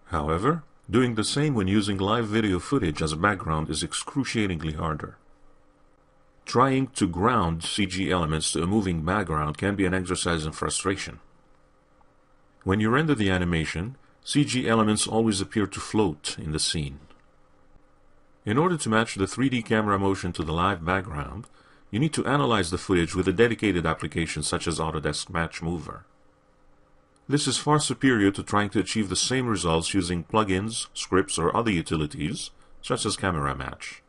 However, doing the same when using live video footage as a background is excruciatingly harder. Trying to ground CG elements to a moving background can be an exercise in frustration. When you render the animation, CG elements always appear to float in the scene. In order to match the 3D camera motion to the live background, you need to analyze the footage with a dedicated application such as Autodesk MatchMover. This is far superior to trying to achieve the same results using plugins, scripts, or other utilities, such as Camera Match.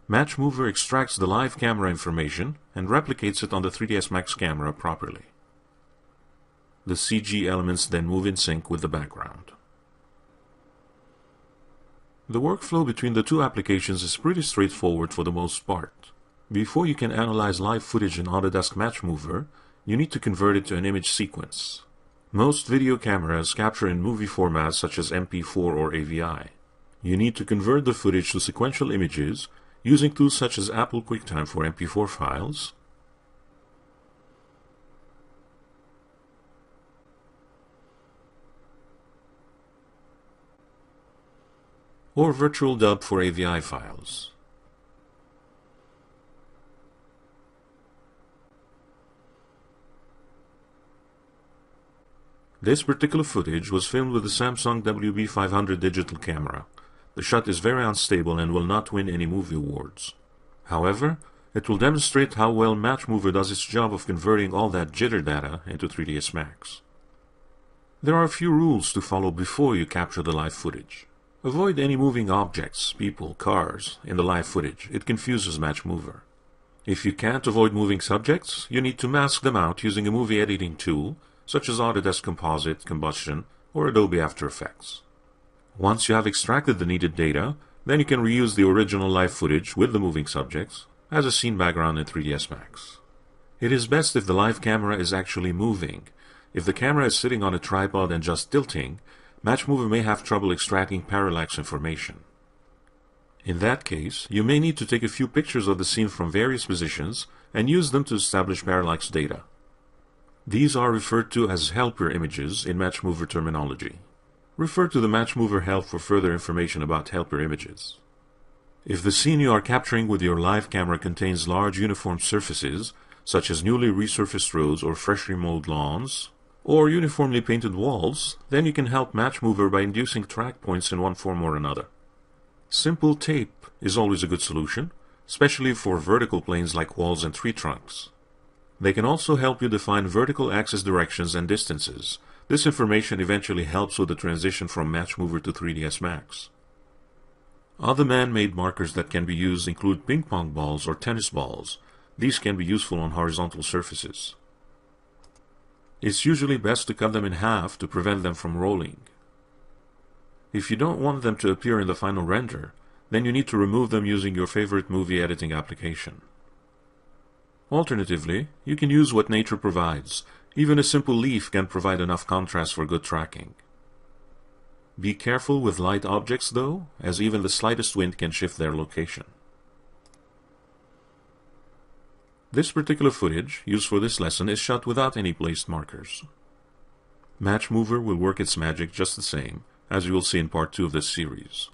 MatchMover extracts the live camera information and replicates it on the 3ds Max camera properly. The CG elements then move in sync with the background. The workflow between the two applications is pretty straightforward for the most part. Before you can analyze live footage in Autodesk MatchMover, you need to convert it to an image sequence. Most video cameras capture in movie formats such as MP4 or AVI. You need to convert the footage to sequential images using tools such as Apple QuickTime for MP4 files, or Virtual Dub for AVI files. This particular footage was filmed with the Samsung WB500 digital camera. The shot is very unstable and will not win any movie awards. However, it will demonstrate how well MatchMover does its job of converting all that jitter data into 3ds Max. There are a few rules to follow before you capture the live footage. Avoid any moving objects, people, cars, in the live footage. It confuses MatchMover. If you can't avoid moving subjects, you need to mask them out using a movie editing tool, such as Autodesk Composite, Combustion, or Adobe After Effects. Once you have extracted the needed data, then you can reuse the original live footage with the moving subjects as a scene background in 3ds Max. It is best if the live camera is actually moving. If the camera is sitting on a tripod and just tilting, MatchMover may have trouble extracting parallax information. In that case, you may need to take a few pictures of the scene from various positions and use them to establish parallax data. These are referred to as helper images in MatchMover terminology. Refer to the MatchMover help for further information about helper images. If the scene you are capturing with your live camera contains large uniform surfaces, such as newly resurfaced roads or freshly mowed lawns, or uniformly painted walls, then you can help MatchMover by inducing track points in one form or another. Simple tape is always a good solution, especially for vertical planes like walls and tree trunks. They can also help you define vertical axis directions and distances. This information eventually helps with the transition from MatchMover to 3ds Max. Other man-made markers that can be used include ping pong balls or tennis balls. These can be useful on horizontal surfaces. It's usually best to cut them in half to prevent them from rolling. If you don't want them to appear in the final render, then you need to remove them using your favorite movie editing application. Alternatively, you can use what nature provides. Even a simple leaf can provide enough contrast for good tracking. Be careful with light objects though, as even the slightest wind can shift their location. This particular footage, used for this lesson, is shot without any placed markers. MatchMover will work its magic just the same, as you will see in part 2 of this series.